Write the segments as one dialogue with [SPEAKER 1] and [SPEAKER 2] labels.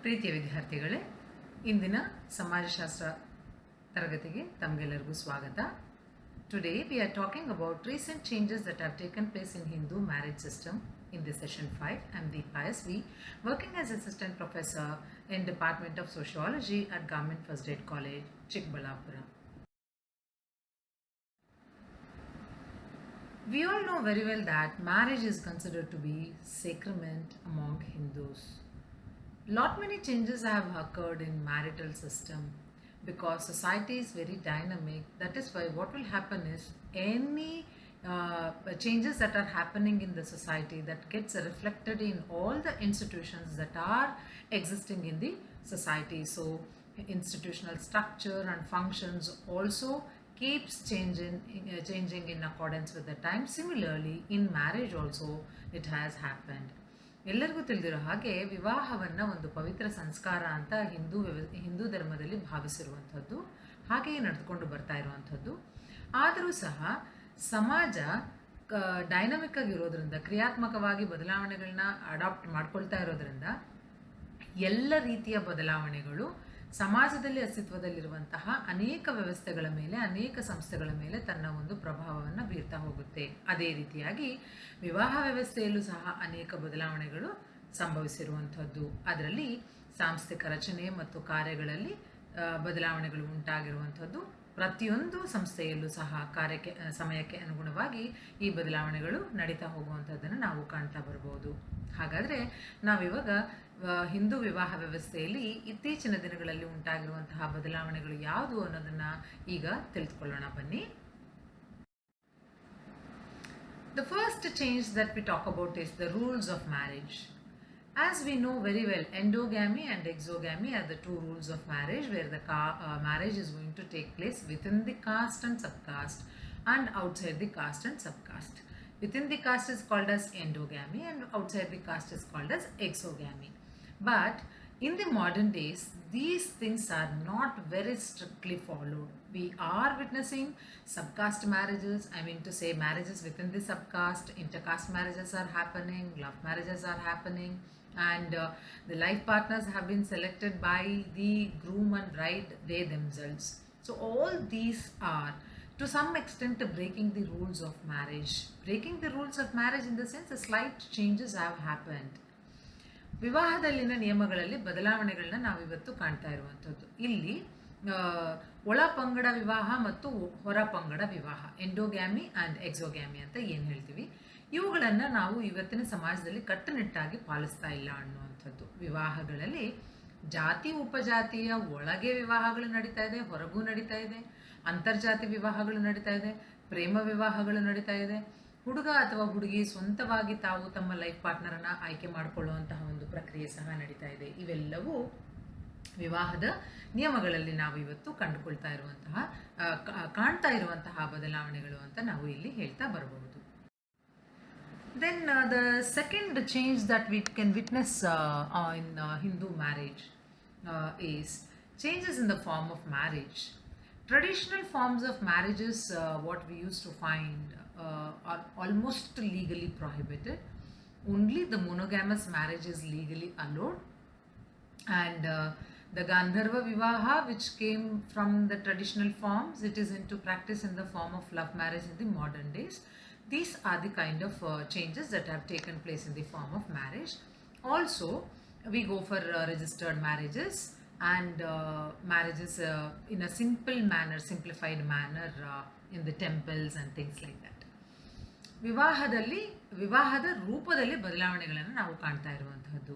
[SPEAKER 1] ಪ್ರೀತಿಯ ವಿದ್ಯಾರ್ಥಿಗಳೇ, ಇಂದಿನ ಸಮಾಜಶಾಸ್ತ್ರ ತರಗತಿಗೆ ತಮಗೆಲ್ಲರಿಗೂ ಸ್ವಾಗತ. Today we are talking about recent changes that have taken place in Hindu marriage system in this session 5. I am Deepa SV, working as assistant professor in Department of Sociology at Government First Aid College, Chikbalapura. We all know very well that marriage is considered to be sacrament among Hindus. Lot many changes have occurred in marital system because society is very dynamic. That is why what will happen is any changes that are happening in the society that gets reflected in all the institutions that are existing in the society. So institutional structure and functions also keeps changing in accordance with the time. Similarly, in marriage also it has happened. ಎಲ್ಲರಿಗೂ ತಿಳಿದಿರೋ ಹಾಗೆ ವಿವಾಹವನ್ನು ಒಂದು ಪವಿತ್ರ ಸಂಸ್ಕಾರ ಅಂತ ಹಿಂದೂ ಧರ್ಮದಲ್ಲಿ ಭಾವಿಸಿರುವಂಥದ್ದು, ಹಾಗೆಯೇ ನಡೆದುಕೊಂಡು ಬರ್ತಾ ಇರುವಂಥದ್ದು. ಆದರೂ ಸಹ ಸಮಾಜ ಡೈನಮಿಕ್ ಆಗಿರೋದ್ರಿಂದ, ಕ್ರಿಯಾತ್ಮಕವಾಗಿ ಬದಲಾವಣೆಗಳನ್ನ ಅಡಾಪ್ಟ್ ಮಾಡ್ಕೊಳ್ತಾ ಇರೋದ್ರಿಂದ ಎಲ್ಲ ರೀತಿಯ ಬದಲಾವಣೆಗಳು ಸಮಾಜದಲ್ಲಿ ಅಸ್ತಿತ್ವದಲ್ಲಿರುವಂತಹ ಅನೇಕ ವ್ಯವಸ್ಥೆಗಳ ಮೇಲೆ, ಅನೇಕ ಸಂಸ್ಥೆಗಳ ಮೇಲೆ ತನ್ನ ಒಂದು ಪ್ರಭಾವವನ್ನು ಬೀರ್ತಾ ಹೋಗುತ್ತೆ. ಅದೇ ರೀತಿಯಾಗಿ ವಿವಾಹ ವ್ಯವಸ್ಥೆಯಲ್ಲೂ ಸಹ ಅನೇಕ ಬದಲಾವಣೆಗಳು ಸಂಭವಿಸಿರುವಂಥದ್ದು. ಅದರಲ್ಲಿ ಸಾಂಸ್ಥಿಕ ರಚನೆ ಮತ್ತು ಕಾರ್ಯಗಳಲ್ಲಿ ಬದಲಾವಣೆಗಳು ಉಂಟಾಗಿರುವಂಥದ್ದು. ಪ್ರತಿಯೊಂದು ಸಂಸ್ಥೆಯಲ್ಲೂ ಸಹ ಸಮಯಕ್ಕೆ ಅನುಗುಣವಾಗಿ ಈ ಬದಲಾವಣೆಗಳು ನಡೀತಾ ಹೋಗುವಂಥದ್ದನ್ನು ನಾವು ಕಾಣ್ತಾ ಬರ್ಬೋದು. ಹಾಗಾದರೆ ನಾವಿವಾಗ ಹಿಂದೂ ವಿವಾಹ ವ್ಯವಸ್ಥೆಯಲ್ಲಿ ಇತ್ತೀಚಿನ ದಿನಗಳಲ್ಲಿ ಉಂಟಾಗಿರುವಂತಹ ಬದಲಾವಣೆಗಳು ಯಾವುದು ಅನ್ನೋದನ್ನು ಈಗ ತಿಳಿದುಕೊಳ್ಳೋಣ ಬನ್ನಿ. The first change that we talk about is the rules of marriage. As we know very well, endogamy and exogamy are the two rules of marriage, where the marriage is going to take place within the caste and subcaste and outside the caste and subcaste. Within the caste is called as endogamy and outside the caste is called as exogamy. But in the modern days, these things are not very strictly followed. We are witnessing subcaste marriages, I mean to say marriages within the subcaste, intercaste marriages are happening, love marriages are happening, and the life partners have been selected by the groom and bride, they themselves. So all these are to some extent breaking the rules of marriage. Breaking the rules of marriage in the sense a slight changes have happened. ವಿವಾಹದಲ್ಲಿನ ನಿಯಮಗಳಲ್ಲಿ ಬದಲಾವಣೆಗಳನ್ನ ನಾವಿವತ್ತು ಕಾಣ್ತಾ ಇರುವಂಥದ್ದು. ಇಲ್ಲಿ ಒಳ ಪಂಗಡ ವಿವಾಹ ಮತ್ತು ಹೊರ ಪಂಗಡ ವಿವಾಹ, ಎಂಡೋಗ್ಯಾಮಿ ಆ್ಯಂಡ್ ಎಕ್ಸೋಗ್ಯಾಮಿ ಅಂತ ಏನು ಹೇಳ್ತೀವಿ, ಇವುಗಳನ್ನು ನಾವು ಇವತ್ತಿನ ಸಮಾಜದಲ್ಲಿ ಕಟ್ಟುನಿಟ್ಟಾಗಿ ಪಾಲಿಸ್ತಾ ಇಲ್ಲ ಅನ್ನುವಂಥದ್ದು. ವಿವಾಹಗಳಲ್ಲಿ ಜಾತಿ ಉಪಜಾತಿಯ ಒಳಗೆ ವಿವಾಹಗಳು ನಡೀತಾ ಇದೆ, ಹೊರಗೂ ನಡೀತಾ ಇದೆ, ಅಂತರ್ಜಾತಿ ವಿವಾಹಗಳು ನಡೀತಾ ಇದೆ, ಪ್ರೇಮ ವಿವಾಹಗಳು ನಡೀತಾ ಇದೆ, ಹುಡುಗ ಅಥವಾ ಹುಡುಗಿ ಸ್ವಂತವಾಗಿ ತಾವು ತಮ್ಮ ಲೈಫ್ ಪಾರ್ಟ್ನರನ್ನು ಆಯ್ಕೆ ಮಾಡಿಕೊಳ್ಳುವಂತಹ ಒಂದು ಪ್ರಕ್ರಿಯೆ ಸಹ ನಡೀತಾ ಇದೆ. ಇವೆಲ್ಲವೂ ವಿವಾಹದ ನಿಯಮಗಳಲ್ಲಿ ನಾವು ಇವತ್ತು ಕಾಣ್ತಾ ಇರುವಂತಹ ಬದಲಾವಣೆಗಳು ಅಂತ ನಾವು ಇಲ್ಲಿ ಹೇಳ್ತಾ ಬರಬಹುದು. Then the second change that we can witness in Hindu marriage is changes in the form of marriage. Traditional forms of marriages, what we used to find, are almost legally prohibited. Only the monogamous marriage is legally allowed, and the Gandharva Vivaha, which came from the traditional forms, it is into practice in the form of love marriage in the modern days. These are the kind of changes that have taken place in the form of marriage. Also, we go for registered marriages and marriages in a simplified manner in the temples and things like that. ವಿವಾಹದ ರೂಪದಲ್ಲಿ ಬದಲಾವಣೆಗಳನ್ನು ನಾವು ಕಾಣ್ತಾ ಇರುವಂತಹದ್ದು.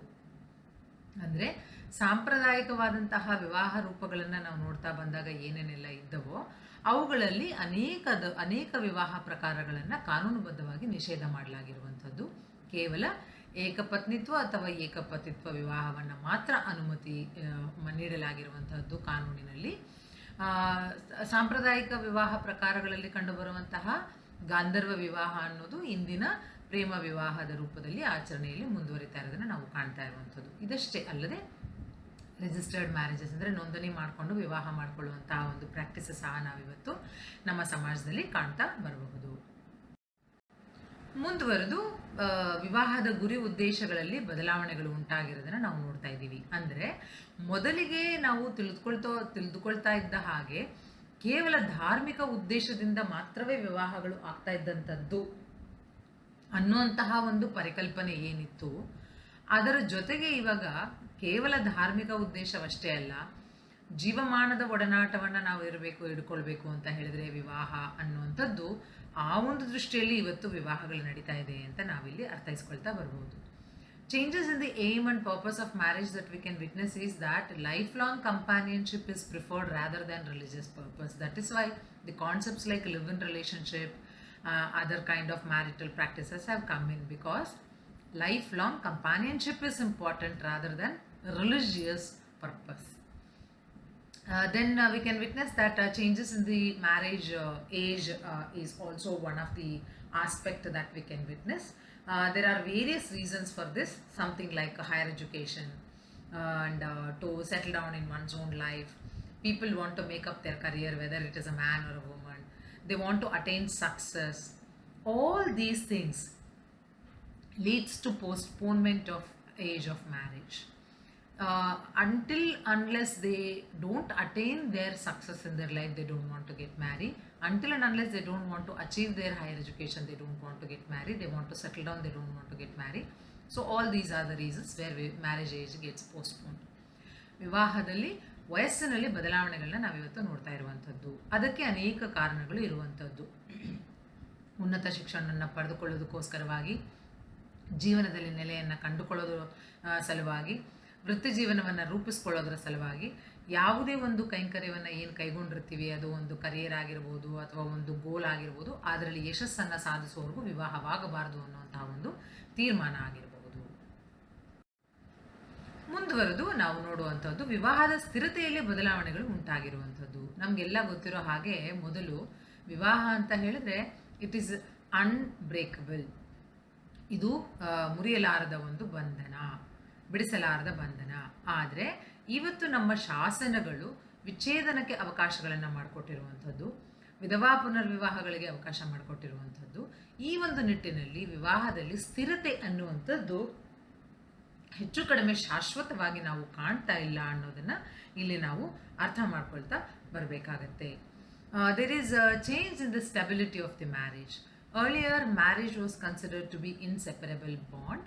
[SPEAKER 1] ಅಂದರೆ ಸಾಂಪ್ರದಾಯಿಕವಾದಂತಹ ವಿವಾಹ ರೂಪಗಳನ್ನು ನಾವು ನೋಡ್ತಾ ಬಂದಾಗ ಏನೇನೆಲ್ಲ ಇದ್ದವೋ ಅವುಗಳಲ್ಲಿ ಅನೇಕ ವಿವಾಹ ಪ್ರಕಾರಗಳನ್ನು ಕಾನೂನುಬದ್ಧವಾಗಿ ನಿಷೇಧ ಮಾಡಲಾಗಿರುವಂಥದ್ದು. ಕೇವಲ ಏಕಪತ್ನಿತ್ವ ಅಥವಾ ಏಕಪತಿತ್ವ ವಿವಾಹವನ್ನು ಮಾತ್ರ ಅನುಮತಿ ನೀಡಲಾಗಿರುವಂತಹದ್ದು ಕಾನೂನಿನಲ್ಲಿ. ಸಾಂಪ್ರದಾಯಿಕ ವಿವಾಹ ಪ್ರಕಾರಗಳಲ್ಲಿ ಕಂಡುಬರುವಂತಹ ಗಾಂಧರ್ವ ವಿವಾಹ ಅನ್ನೋದು ಇಂದಿನ ಪ್ರೇಮ ವಿವಾಹದ ರೂಪದಲ್ಲಿ ಆಚರಣೆಯಲ್ಲಿ ಮುಂದುವರಿತಾ ಇರೋದನ್ನು ನಾವು ಕಾಣ್ತಾ ಇರುವಂಥದ್ದು. ಇದಷ್ಟೇ ಅಲ್ಲದೆ ರಿಜಿಸ್ಟರ್ಡ್ ಮ್ಯಾರೇಜಸ್ ಅಂದರೆ ನೋಂದಣಿ ಮಾಡಿಕೊಂಡು ವಿವಾಹ ಮಾಡಿಕೊಳ್ಳುವಂತಹ ಒಂದು ಪ್ರಾಕ್ಟೀಸ್ ಸಹ ನಾವಿವತ್ತು ನಮ್ಮ ಸಮಾಜದಲ್ಲಿ ಕಾಣ್ತಾ ಬರಬಹುದು. ಮುಂದುವರೆದು ವಿವಾಹದ ಗುರಿ ಉದ್ದೇಶಗಳಲ್ಲಿ ಬದಲಾವಣೆಗಳು ಉಂಟಾಗಿರೋದನ್ನು ನಾವು ನೋಡ್ತಾ ಇದ್ದೀವಿ. ಅಂದರೆ ಮೊದಲಿಗೆ ನಾವು ತಿಳಿದುಕೊಳ್ತಾ ಇದ್ದ ಹಾಗೆ ಕೇವಲ ಧಾರ್ಮಿಕ ಉದ್ದೇಶದಿಂದ ಮಾತ್ರವೇ ವಿವಾಹಗಳು ಆಗ್ತಾ ಇದ್ದಂಥದ್ದು ಅನ್ನುವಂತಹ ಒಂದು ಪರಿಕಲ್ಪನೆ ಏನಿತ್ತು, ಅದರ ಜೊತೆಗೆ ಇವಾಗ ಕೇವಲ ಧಾರ್ಮಿಕ ಉದ್ದೇಶವಷ್ಟೇ ಅಲ್ಲ, ಜೀವಮಾನದ ಒಡನಾಟವನ್ನು ನಾವು ಇಟ್ಕೊಳ್ಬೇಕು ಅಂತ ಹೇಳಿದ್ರೆ ವಿವಾಹ ಅನ್ನುವಂಥದ್ದು ಆ ಒಂದು ದೃಷ್ಟಿಯಲ್ಲಿ ಇವತ್ತು ವಿವಾಹಗಳು ನಡೀತಾ ಇದೆ ಅಂತ ನಾವಿಲ್ಲಿ ಅರ್ಥೈಸ್ಕೊಳ್ತಾ ಬರ್ಬೋದು. Changes in the aim and purpose of marriage that we can witness is that lifelong companionship is preferred rather than religious purpose. That is why the concepts like live-in relationship, other kind of marital practices have come in, because lifelong companionship is important rather than religious purpose. Then we can witness that changes in the marriage age is also one of the aspect that we can witness. There are various reasons for this, something like higher education and to settle down in one's own life. People want to make up their career, whether it is a man or a woman. They want to attain success. All these things leads to postponement of age of marriage. Unless they don't attain their success in their life, they don't want to get married. Until and unless they don't want to achieve their higher education, they don't want to get married. They want to settle down, they don't want to get married. So all these are the reasons where marriage age gets postponed. ವಿವಾಹದಲ್ಲಿ ವಯಸ್ಸಿನಲ್ಲಿ ಬದಲಾವಣೆಗಳನ್ನ ನಾವಿವತ್ತು ನೋಡ್ತಾ ಇರುವಂಥದ್ದು. ಅದಕ್ಕೆ ಅನೇಕ ಕಾರಣಗಳು ಇರುವಂಥದ್ದು. ಉನ್ನತ ಶಿಕ್ಷಣವನ್ನು ಪಡೆದುಕೊಳ್ಳೋದಕ್ಕೋಸ್ಕರವಾಗಿ, ಜೀವನದಲ್ಲಿ ನೆಲೆಯನ್ನು ಕಂಡುಕೊಳ್ಳೋದ್ರ ಸಲುವಾಗಿ, ವೃತ್ತಿ ಜೀವನವನ್ನು ರೂಪಿಸ್ಕೊಳ್ಳೋದ್ರ ಸಲುವಾಗಿ, ಯಾವುದೇ ಒಂದು ಕೈಂಕರ್ಯವನ್ನು ಏನು ಕೈಗೊಂಡಿರ್ತೀವಿ, ಅದು ಒಂದು ಕರಿಯರ್ ಆಗಿರ್ಬೋದು ಅಥವಾ ಒಂದು ಗೋಲ್ ಆಗಿರ್ಬೋದು, ಅದರಲ್ಲಿ ಯಶಸ್ಸನ್ನು ಸಾಧಿಸುವವರೆಗೂ ವಿವಾಹವಾಗಬಾರದು ಅನ್ನುವಂತಹ ಒಂದು ತೀರ್ಮಾನ ಆಗಿರಬಹುದು. ಮುಂದುವರೆದು ನಾವು ನೋಡುವಂಥದ್ದು ವಿವಾಹದ ಸ್ಥಿರತೆಯಲ್ಲಿ ಬದಲಾವಣೆಗಳು ಉಂಟಾಗಿರುವಂಥದ್ದು. ನಮಗೆಲ್ಲ ಗೊತ್ತಿರೋ ಹಾಗೆ ಮೊದಲು ವಿವಾಹ ಅಂತ ಹೇಳಿದ್ರೆ ಇಟ್ ಈಸ್ ಅನ್ಬ್ರೇಕಬಲ್, ಇದು ಮುರಿಯಲಾರದ ಒಂದು ಬಂಧನ, ಬಿಡಿಸಲಾರದ ಬಂಧನ. ಆದರೆ ಇವತ್ತು ನಮ್ಮ ಶಾಸನಗಳು ವಿಚ್ಛೇದನಕ್ಕೆ ಅವಕಾಶಗಳನ್ನು ಮಾಡಿಕೊಟ್ಟಿರುವಂಥದ್ದು, ವಿಧವಾ ಪುನರ್ವಿವಾಹಗಳಿಗೆ ಅವಕಾಶ ಮಾಡಿಕೊಟ್ಟಿರುವಂಥದ್ದು. ಈ ಒಂದು ನಿಟ್ಟಿನಲ್ಲಿ ವಿವಾಹದಲ್ಲಿ ಸ್ಥಿರತೆ ಅನ್ನುವಂಥದ್ದು ಹೆಚ್ಚು ಕಡಿಮೆ ಶಾಶ್ವತವಾಗಿ ನಾವು ಕಾಣ್ತಾ ಇಲ್ಲ ಅನ್ನೋದನ್ನು ಇಲ್ಲಿ ನಾವು ಅರ್ಥ ಮಾಡ್ಕೊಳ್ತಾ ಬರಬೇಕಾಗತ್ತೆ. There is a change in the stability of the marriage. Earlier, marriage was considered to be inseparable bond,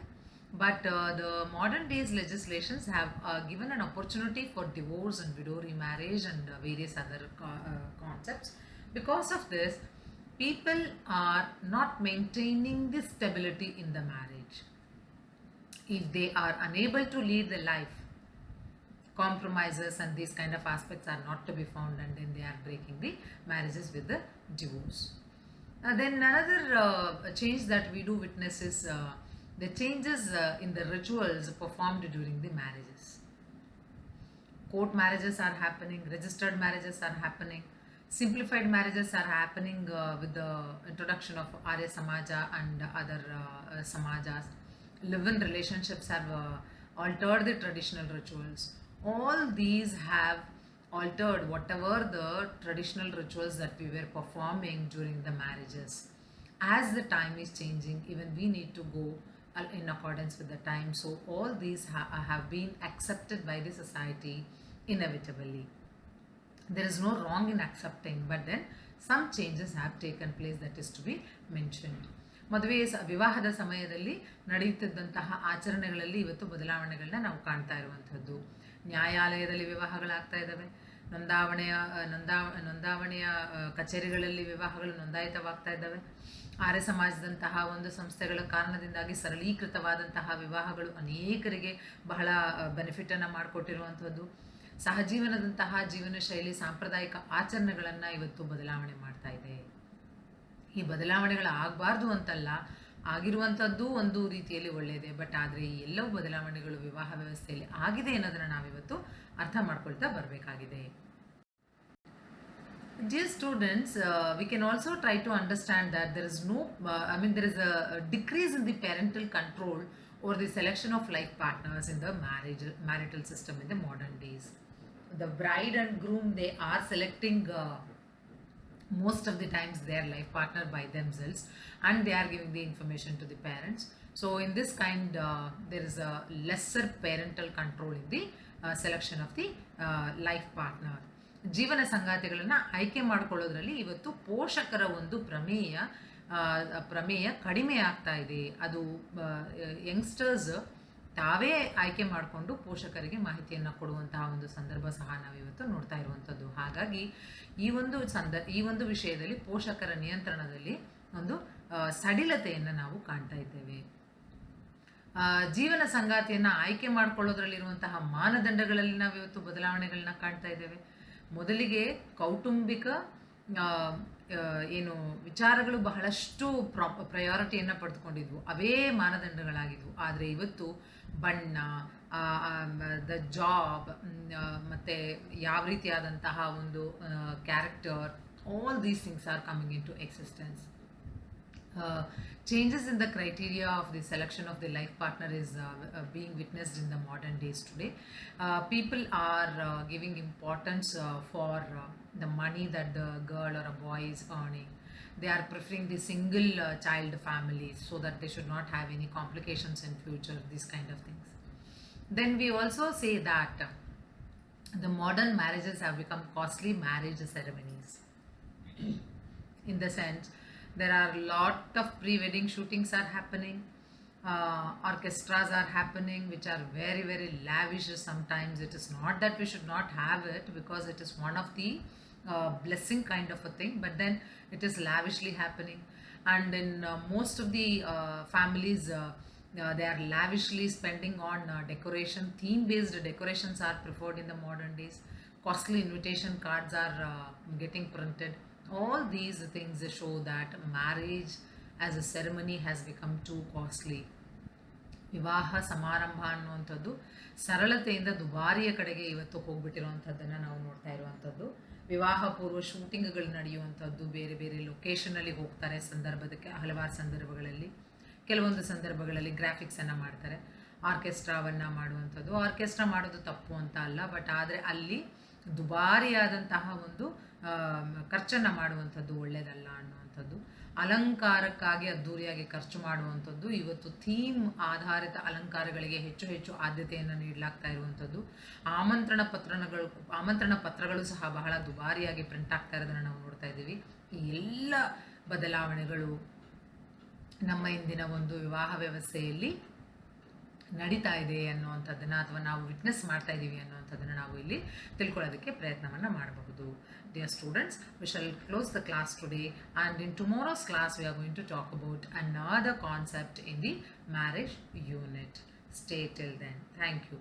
[SPEAKER 1] but the modern days legislations have given an opportunity for divorce and widow remarriage and various other concepts. Because of this, people are not maintaining the stability in the marriage. If they are unable to lead the life, compromises and these kind of aspects are not to be found, and then they are breaking the marriages with the divorce. Then another change that we do witness is the changes in the rituals performed during the marriages. Court marriages are happening, registered marriages are happening, simplified marriages are happening with the introduction of Arya Samaja and other Samajas. Live-in relationships have altered the traditional rituals. All these have altered whatever the traditional rituals that we were performing during the marriages. As the time is changing, even we need to go in accordance with the time. So all these have been accepted by the society inevitably. There is no wrong in accepting, but then some changes have taken place that is to be mentioned. ಮದುವೆ ವಿವಾಹದ ಸಮಯದಲ್ಲಿ ನಡೆಯುತ್ತಿದ್ದಂತಹ ಆಚರಣೆಗಳಲ್ಲಿ ಇವತ್ತು ಬದಲಾವಣೆಗಳನ್ನ ನಾವು ಕಾಣ್ತಾ ಇರುವಂಥದ್ದು. ನ್ಯಾಯಾಲಯದಲ್ಲಿ ವಿವಾಹಗಳಾಗ್ತಾ ಇದ್ದಾವೆ, ನೋಂದಾವಣೆಯ ಕಚೇರಿಗಳಲ್ಲಿ ವಿವಾಹಗಳು ನೋಂದಾಯಿತವಾಗ್ತಾ ಇದ್ದಾವೆ. ಆರ್ಯ ಸಮಾಜದಂತಹ ಒಂದು ಸಂಸ್ಥೆಗಳ ಕಾರಣದಿಂದಾಗಿ ಸರಳೀಕೃತವಾದಂತಹ ವಿವಾಹಗಳು ಅನೇಕರಿಗೆ ಬಹಳ ಬೆನಿಫಿಟನ್ನು ಮಾಡಿಕೊಟ್ಟಿರುವಂಥದ್ದು. ಸಹಜೀವನದಂತಹ ಜೀವನ ಶೈಲಿ, ಸಾಂಪ್ರದಾಯಿಕ ಆಚರಣೆಗಳನ್ನು ಇವತ್ತು ಬದಲಾವಣೆ ಮಾಡ್ತಾ ಇದೆ. ಈ ಬದಲಾವಣೆಗಳು ಆಗಬಾರ್ದು ಅಂತಲ್ಲ, ಆಗಿರುವಂಥದ್ದು ಒಂದು ರೀತಿಯಲ್ಲಿ ಒಳ್ಳೆಯದೇ, ಬಟ್ ಆದರೆ ಈ ಎಲ್ಲವೂ ಬದಲಾವಣೆಗಳು ವಿವಾಹ ವ್ಯವಸ್ಥೆಯಲ್ಲಿ ಆಗಿದೆ ಅನ್ನೋದನ್ನು ನಾವಿವತ್ತು ಅರ್ಥ ಮಾಡ್ಕೊಳ್ತಾ ಬರಬೇಕಾಗಿದೆ. Dear students, we can also try to understand that there is there is a decrease in the parental control over the selection of life partners in the marital system in the modern days. The bride and groom, they are selecting most of the times their life partner by themselves, and they are giving the information to the parents. So in this kind, there is a lesser parental control in the selection of the life partner. ಜೀವನ ಸಂಗಾತಿಗಳನ್ನು ಆಯ್ಕೆ ಮಾಡ್ಕೊಳ್ಳೋದ್ರಲ್ಲಿ ಇವತ್ತು ಪೋಷಕರ ಒಂದು ಪ್ರಮೇಯ ಕಡಿಮೆ ಆಗ್ತಾ ಇದೆ. ಅದು ಯಂಗ್ಸ್ಟರ್ಸ್ ತಾವೇ ಆಯ್ಕೆ ಮಾಡಿಕೊಂಡು ಪೋಷಕರಿಗೆ ಮಾಹಿತಿಯನ್ನು ಕೊಡುವಂತಹ ಒಂದು ಸಂದರ್ಭ ಸಹ ನಾವಿವತ್ತು ನೋಡ್ತಾ ಇರುವಂಥದ್ದು. ಹಾಗಾಗಿ ಈ ಒಂದು ವಿಷಯದಲ್ಲಿ ಪೋಷಕರ ನಿಯಂತ್ರಣದಲ್ಲಿ ಒಂದು ಸಡಿಲತೆಯನ್ನು ನಾವು ಕಾಣ್ತಾ ಇದ್ದೇವೆ. ಜೀವನ ಸಂಗಾತಿಯನ್ನು ಆಯ್ಕೆ ಮಾಡ್ಕೊಳ್ಳೋದ್ರಲ್ಲಿರುವಂತಹ ಮಾನದಂಡಗಳಲ್ಲಿ ನಾವಿವತ್ತು ಬದಲಾವಣೆಗಳನ್ನ ಕಾಣ್ತಾ ಇದ್ದೇವೆ. ಮೊದಲಿಗೆ ಕೌಟುಂಬಿಕ ಏನು ವಿಚಾರಗಳು ಬಹಳಷ್ಟು ಪ್ರಯಾರಿಟಿಯನ್ನು ಪಡೆದುಕೊಂಡಿದ್ವು, ಅವೇ ಮಾನದಂಡಗಳಾಗಿದ್ವು. ಆದರೆ ಇವತ್ತು ಬಣ್ಣ, ದ ಜಾಬ್, ಮತ್ತು ಯಾವ ರೀತಿಯಾದಂತಹ ಒಂದು character, all these things are coming into existence. Changes in the criteria of the selection of the life partner is being witnessed in the modern days today. People are giving importance for the money that the girl or a boy is earning. They are preferring the single child families so that they should not have any complications in future, these kind of things. Then we also say that the modern marriages have become costly marriage ceremonies. In the sense, there are a lot of pre-wedding shootings are happening, orchestras are happening which are very, very lavish. Sometimes it is not that we should not have it, because it is one of the blessing kind of a thing, but then it is lavishly happening. And in most of the families, they are lavishly spending on decoration. Theme based decorations are preferred in the modern days. Costly invitation cards are getting printed. All these things show that marriage as a ceremony has become too costly. ವಿವಾಹ ಸಮಾರಂಭ ಅನ್ನುವಂಥದ್ದು ಸರಳತೆಯಿಂದ ದುಬಾರಿಯ ಕಡೆಗೆ ಇವತ್ತು ಹೋಗ್ಬಿಟ್ಟಿರುವಂಥದ್ದನ್ನು ನಾವು ನೋಡ್ತಾ ಇರುವಂಥದ್ದು. ವಿವಾಹ ಪೂರ್ವ ಶೂಟಿಂಗ್ಗಳು ನಡೆಯುವಂಥದ್ದು, ಬೇರೆ ಬೇರೆ ಲೊಕೇಶನಲ್ಲಿ ಹೋಗ್ತಾರೆ ಹಲವಾರು ಸಂದರ್ಭಗಳಲ್ಲಿ. ಕೆಲವೊಂದು ಸಂದರ್ಭಗಳಲ್ಲಿ ಗ್ರಾಫಿಕ್ಸನ್ನು ಮಾಡ್ತಾರೆ, ಆರ್ಕೆಸ್ಟ್ರಾವನ್ನು ಮಾಡುವಂಥದ್ದು. ಆರ್ಕೆಸ್ಟ್ರಾ ಮಾಡೋದು ತಪ್ಪು ಅಂತ ಅಲ್ಲ, ಬಟ್ ಆದರೆ ಅಲ್ಲಿ ದುಬಾರಿಯಾದಂತಹ ಒಂದು ಖರ್ಚನ್ನು ಮಾಡುವಂಥದ್ದು ಒಳ್ಳೆಯದಲ್ಲ ಅನ್ನುವಂಥದ್ದು. ಅಲಂಕಾರಕ್ಕಾಗಿ ಅದ್ಧೂರಿಯಾಗಿ ಖರ್ಚು ಮಾಡುವಂಥದ್ದು, ಇವತ್ತು ಥೀಮ್ ಆಧಾರಿತ ಅಲಂಕಾರಗಳಿಗೆ ಹೆಚ್ಚು ಹೆಚ್ಚು ಆದ್ಯತೆಯನ್ನು ನೀಡಲಾಗ್ತಾ ಇರುವಂಥದ್ದು. ಆಮಂತ್ರಣ ಪತ್ರಗಳು ಸಹ ಬಹಳ ದುಬಾರಿಯಾಗಿ ಪ್ರಿಂಟ್ ಆಗ್ತಾ ಇರೋದನ್ನು ನಾವು ನೋಡ್ತಾ ಇದ್ದೀವಿ. ಈ ಎಲ್ಲ ಬದಲಾವಣೆಗಳು ನಮ್ಮ ಇಂದಿನ ಒಂದು ವಿವಾಹ ವ್ಯವಸ್ಥೆಯಲ್ಲಿ ನಡೀತಾ ಇದೆ ಅನ್ನುವಂಥದ್ದನ್ನು, ಅಥವಾ ನಾವು ವಿಟ್ನೆಸ್ ಮಾಡ್ತಾ ಇದ್ದೀವಿ ಅನ್ನುವಂಥದ್ದನ್ನು ನಾವು ಇಲ್ಲಿ ತಿಳ್ಕೊಳ್ಳೋದಕ್ಕೆ ಪ್ರಯತ್ನವನ್ನು ಮಾಡಬಹುದು. Dear students, we shall close the class today, and in tomorrow's class we are going to talk about another concept in the marriage unit. Stay till then. Thank you.